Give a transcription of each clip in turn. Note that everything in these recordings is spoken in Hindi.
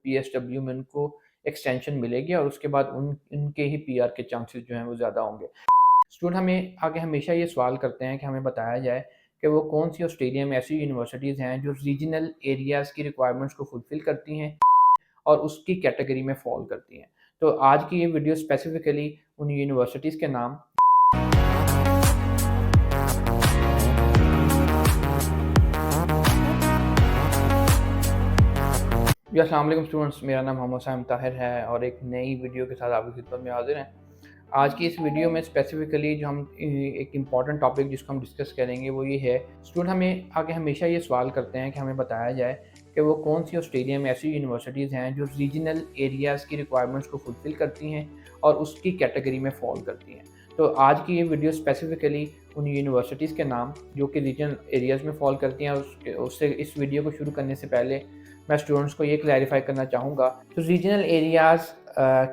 PSW में उनको एक्सटेंशन मिलेगी और उसके बाद उनके ही PR के चांसेस जो हैं वो ज़्यादा होंगे। स्टूडेंट हमें आगे हमेशा ये सवाल करते हैं कि हमें बताया जाए कि वो कौन सी ऑस्ट्रेलिया में ऐसी यूनिवर्सिटीज़ हैं जो रीजनल एरियाज़ की रिक्वायरमेंट्स को फुलफ़िल करती हैं और उसकी कैटेगरी में फ़ॉल करती हैं। तो आज की ये वीडियो स्पेसिफ़िकली उन यूनिवर्सिटीज़ के नाम। जी अस्सलाम वालेकुम स्टूडेंट्स, मेरा नाम मोहम्मद साइम ताहिर है और एक नई वीडियो के साथ आपकी खिदमत में हाज़िर हैं। आज की इस वीडियो में स्पेसिफ़िकली जो हम एक इम्पॉर्टेंट टॉपिक जिसको हम डिस्कस करेंगे वो ये है, स्टूडेंट हमें आगे हमेशा ये सवाल करते हैं कि हमें बताया जाए कि वो कौन सी ऑस्ट्रेलिया में ऐसी यूनिवर्सिटीज़ हैं जो रीजनल एरियाज़ की रिक्वायरमेंट्स को फुलफ़िल करती हैं और उसकी कैटेगरी में फ़ॉल करती हैं। तो आज की ये वीडियो स्पेसिफ़िकली उन यूनिवर्सिटीज़ के नाम जो कि रीजनल एरियाज़ में फ़ॉल करती हैं, उससे इस वीडियो को शुरू करने से पहले मैं स्टूडेंट्स को ये क्लैरिफाई करना चाहूँगा, तो रीजनल एरियाज़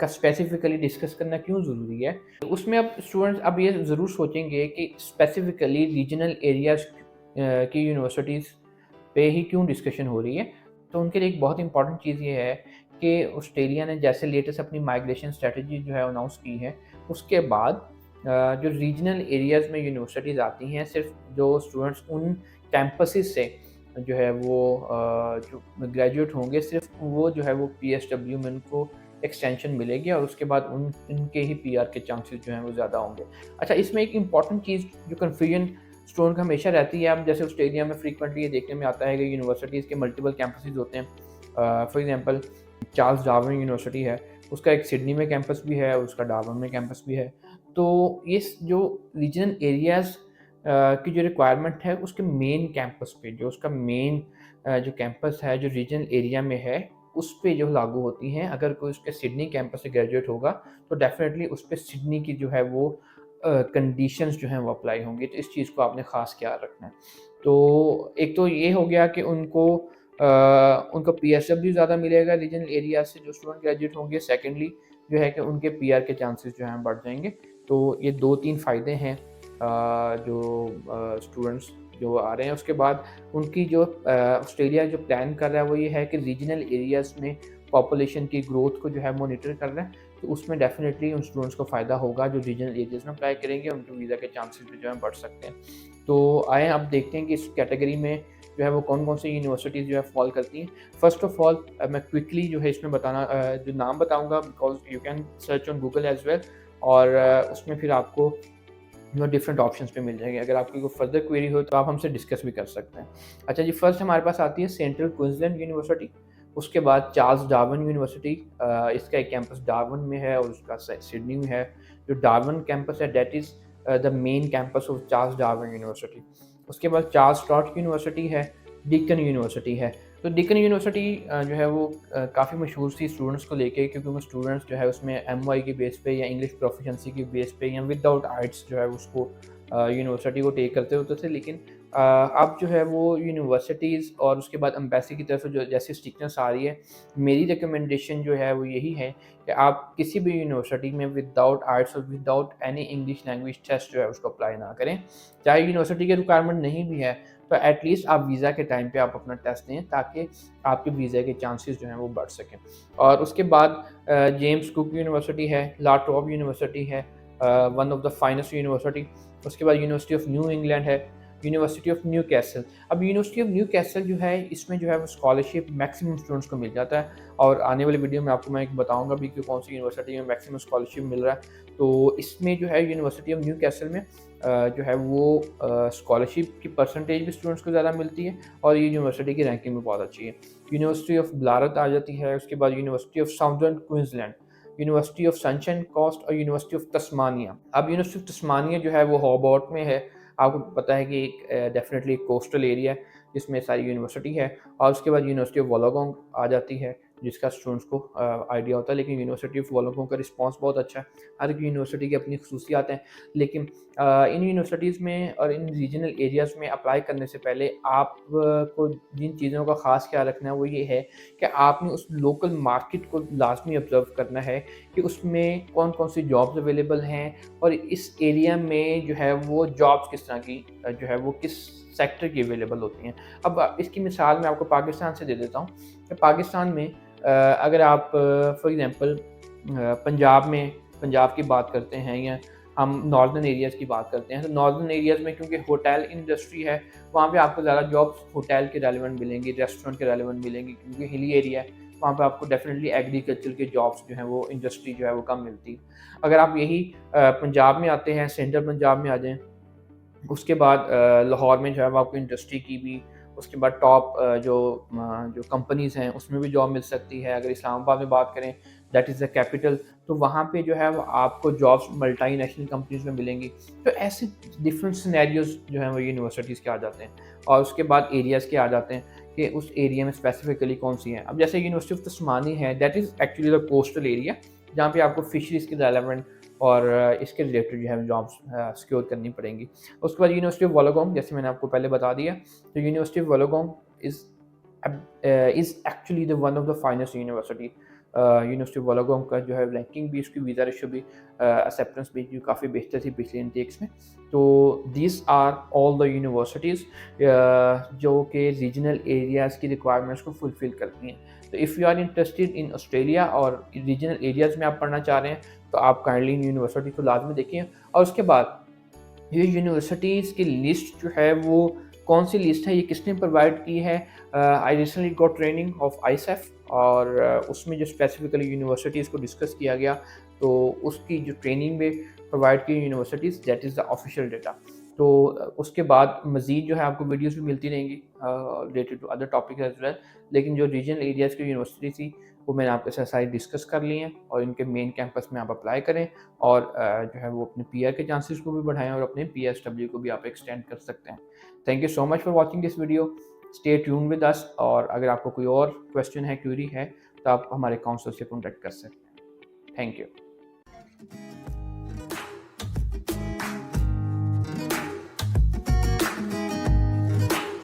का स्पेसिफ़िकली डिस्कस करना क्यों ज़रूरी है। तो उसमें अब स्टूडेंट्स अब ये ज़रूर सोचेंगे कि स्पेसिफ़िकली रीजनल एरियाज़ की यूनिवर्सिटीज़ पे ही क्यों डिस्कशन हो रही है। तो उनके लिए एक बहुत इंपॉर्टेंट चीज़ ये है कि ऑस्ट्रेलिया ने जैसे लेटेस्ट अपनी माइग्रेशन स्ट्रैटेजी जो है अनाउंस की है, उसके बाद जो रीजनल एरियाज़ में यूनिवर्सिटीज़ आती हैं, सिर्फ जो स्टूडेंट्स उन कैंपसेस से जो है वो जो ग्रेजुएट होंगे, सिर्फ वो जो है वो PSW में उनको एक्सटेंशन मिलेगी और उसके बाद उनके ही PR के चांसेस जो हैं वो ज़्यादा होंगे। अच्छा, इसमें एक इम्पॉर्टेंट चीज़ जो कन्फ्यूजन स्टूडेंट को हमेशा रहती है, अब जैसे ऑस्ट्रेलिया में फ्रीक्वेंटली ये देखने में आता है कि यूनिवर्सिटीज़ के मल्टीपल कैंपसेस होते हैं। For example Charles Darwin university है, उसका एक सिडनी में कैंपस भी है और उसका डार्विन में कैंपस भी है। तो ये जो रीजनल एरियाज़ की जो रिक्वायरमेंट है उसके मेन कैंपस पे, जो उसका मेन जो कैंपस है जो रीजनल एरिया में है, उस पे जो लागू होती हैं। अगर कोई उसके सिडनी कैंपस से ग्रेजुएट होगा तो डेफिनेटली उस पे सिडनी की जो है वो कंडीशंस जो हैं वो अप्लाई होंगी। तो इस चीज़ को आपने ख़ास ख्याल रखना है। तो एक तो ये हो गया कि उनको PSW ज़्यादा मिलेगा रीजनल एरिया से जो स्टूडेंट ग्रेजुएट होंगे। सेकेंडली जो है कि उनके PR के चांसेस जो हैं बढ़ जाएंगे। तो ये 2-3 फ़ायदे हैं जो स्टूडेंट्स जो आ रहे हैं। उसके बाद उनकी जो ऑस्ट्रेलिया जो प्लान कर रहा है वो ये है कि रीजनल एरियाज़ में पॉपुलेशन की ग्रोथ को जो है मॉनिटर कर रहा है। तो उसमें डेफिनेटली उन स्टूडेंट्स को फ़ायदा होगा जो रीजनल एरियाज़ में अप्लाई करेंगे, उनके वीज़ा के चांसेस भी जो है बढ़ सकते हैं। तो आए अब देखते हैं कि इस कैटेगरी में जो है वो कौन-कौन सी यूनिवर्सिटीज़ जो है फ़ॉल करती हैं। फ़र्स्ट ऑफ़ ऑल मैं क्विकली जो है इसमें बताना जो नाम बताऊँगा, because you can search on Google as well, और उसमें फिर आपको डिफरेंट ऑप्शंस पे मिल जाएंगे। अगर आपकी कोई फर्दर क्वेरी हो तो आप हमसे डिस्कस भी कर सकते हैं। अच्छा जी, फर्स्ट हमारे पास आती है सेंट्रल क्वींसलैंड यूनिवर्सिटी। उसके बाद चार्ल्स डार्विन यूनिवर्सिटी, इसका एक कैंपस डार्विन में है और उसका सिडनी में है। जो डार्विन कैंपस है that is the main campus of Charles Darwin university. उसके बाद चार्ल्स स्ट्रॉट यूनिवर्सिटी है, डिकन यूनिवर्सिटी है। तो डिकन यूनिवर्सिटी जो है वो काफ़ी मशहूर थी स्टूडेंट्स को लेके, क्योंकि वो स्टूडेंट्स जो है उसमें MY की बेस पे या इंग्लिश प्रोफिशिएंसी की बेस पे या विदाउट आइट्स जो है उसको यूनिवर्सिटी को टेक करते होते थे। लेकिन अब जो है वो यूनिवर्सिटीज़ और उसके बाद एम्बेसी की तरफ से जो जैसी स्ट्रिक्टनेस आ रही है, मेरी रिकमेंडेशन जो है वो यही है कि आप किसी भी यूनिवर्सिटी में विदाउट आइट्स और without any English language test जो है उसको अप्लाई ना करें। चाहे यूनिवर्सिटी की रिक्वायरमेंट नहीं भी है तो एटलीस्ट आप वीज़ा के टाइम पे आप अपना टेस्ट दें ताकि आपके वीज़ा के चांसेस जो हैं वो बढ़ सकें। और उसके बाद जेम्स कुक यूनिवर्सिटी है, ला ट्रोब यूनिवर्सिटी है, one of the finest university. उसके बाद यूनिवर्सिटी ऑफ न्यू इंग्लैंड है, यूनिवर्सिटी ऑफ न्यू कैसल। अब यूनिवर्सिटी ऑफ न्यू कैसल जो है इसमें जो है वो स्कॉलरशिप मैक्सिमम स्टूडेंट्स को मिल जाता है, और आने वाली वीडियो में आपको मैं एक बताऊंगा भी कि कौन सी यूनिवर्सिटी में मैक्सिमम स्कॉलरशिप मिल रहा है। तो इसमें जो है यूनिवर्सिटी ऑफ न्यू कैसल में जो है वो स्कॉलरशिप की परसेंटेज भी स्टूडेंट्स को ज़्यादा मिलती है और ये यूनिवर्सिटी की रैंकिंग भी बहुत अच्छी है। यूनिवर्सिटी ऑफ ब्लारत आ जाती है, उसके बाद university of southern Queensland, university of sunshine coast और यूनिवर्सिटी ऑफ तस्मानिया। अब यूनिवर्सिटी ऑफ तस्मानिया जो है वो हॉबार्ट में है। आपको पता है कि एक डेफिनेटली एक कोस्टल एरिया है जिसमें सारी यूनिवर्सिटी है। और उसके बाद यूनिवर्सिटी ऑफ वोलोगोंग आ जाती है जिसका स्टूडेंट्स को आइडिया होता है, लेकिन यूनिवर्सिटी ऑफ वोलोगोंग का रिस्पांस बहुत अच्छा है। हर एक यूनिवर्सिटी की अपनी खसूसियात हैं, लेकिन इन यूनिवर्सिटीज़ में और इन रीजनल एरियाज़ में अप्लाई करने से पहले आप को जिन चीज़ों का ख़ास ख्याल रखना है वो ये है कि आपने उस लोकल मार्केट को लाजमी ऑब्ज़र्व करना है कि उसमें कौन कौन सी जॉब्स अवेलेबल हैं और इस एरिया में जो है वो जॉब्स किस तरह की जो है वो किस सेक्टर की अवेलेबल होती हैं। अब इसकी मिसाल मैं आपको पाकिस्तान से दे देता हूँ कि पाकिस्तान में अगर आप फॉर एग्ज़ाम्पल पंजाब की बात करते हैं या हम नॉर्दर्न एरियाज़ की बात करते हैं, तो नॉर्दर्न एरियाज़ में क्योंकि होटल इंडस्ट्री है, वहाँ पे आपको ज़्यादा जॉब्स होटल के रेलेवेंट मिलेंगी, रेस्टोरेंट के रेलेवेंट मिलेंगी, क्योंकि हिली एरिया है, वहाँ पे आपको डेफिनेटली एग्रीकल्चर के जॉब्स जो हैं वो इंडस्ट्री जो है वो कम मिलती है। अगर आप यही पंजाब में आते हैं, सेंट्रल पंजाब में आ जाएँ, उसके बाद लाहौर में जो है वो आपको इंडस्ट्री की भी, उसके बाद टॉप जो कंपनीज़ हैं उसमें भी जॉब मिल सकती है। अगर इस्लामाबाद में बात करें, दैट इज़ द कैपिटल, तो वहाँ पे जो है वो आपको जॉब्स मल्टीनेशनल कंपनीज़ में मिलेंगी। तो ऐसे डिफरेंट सिनेरियोज़ जो हैं वो यूनिवर्सिटीज़ के आ जाते हैं, और उसके बाद एरियाज़ के आ जाते हैं कि उस एरिया में स्पेसिफिकली कौन सी हैं। अब जैसे यूनिवर्सिटी ऑफ तस्मानी है, that is actually the coastal area, जहाँ पे आपको फिशरीज़ के रेलेवेंट और इसके रिलेटेड जो है जॉब्स सिक्योर करनी पड़ेंगी। उसके बाद यूनिवर्सिटी ऑफ वोलोगोंग, जैसे मैंने आपको पहले बता दिया, तो university of Wollongong is is actually the one of the finest university. University of Wollongong का जो है रैंकिंग भी, उसकी वीज़ा रेशियो भी, एक्सेप्टेंस भी जो काफ़ी बेहतर थी पिछले इनटेक्स में। तो these are all the universities जो कि रीजनल एरियाज़ की रिक्वायरमेंट्स को फुलफ़िल करती हैं। तो if you are interested in Australia और रीजनल एरियाज़ में आप पढ़ना चाह रहे हैं, तो आप काइंडली यूनिवर्सिटी को लाज़मी देखिए। और उसके बाद ये यूनिवर्सिटीज़ की लिस्ट जो है वो कौन सी लिस्ट है, ये किसने प्रोवाइड की है? I recently got training of iSafe, और उसमें जो स्पेसिफिकली यूनिवर्सिटीज़ को डिस्कस किया गया, तो उसकी जो ट्रेनिंग में प्रोवाइड की universities, that is the official data. तो उसके बाद मज़ीद जो है आपको वीडियोज़ भी मिलती रहेंगी related to other topic as well, लेकिन जो रीजनल एरियाज़ की यूनिवर्सिटी थी वो मैंने आपके साथ सारी डिस्कस कर ली हैं, और इनके मेन कैंपस में आप अप्लाई करें, और जो है वो अपने पीआर के चांसेस को भी बढ़ाएं, और अपने पीएसडब्ल्यू को भी आप एक्सटेंड कर सकते हैं। Thank you so much for watching this video. Stay tune with us, और अगर आपको कोई और क्वेश्चन है, क्वेरी है, तो आप हमारे काउंसलर से कॉन्टैक्ट कर सकते हैं। Thank you.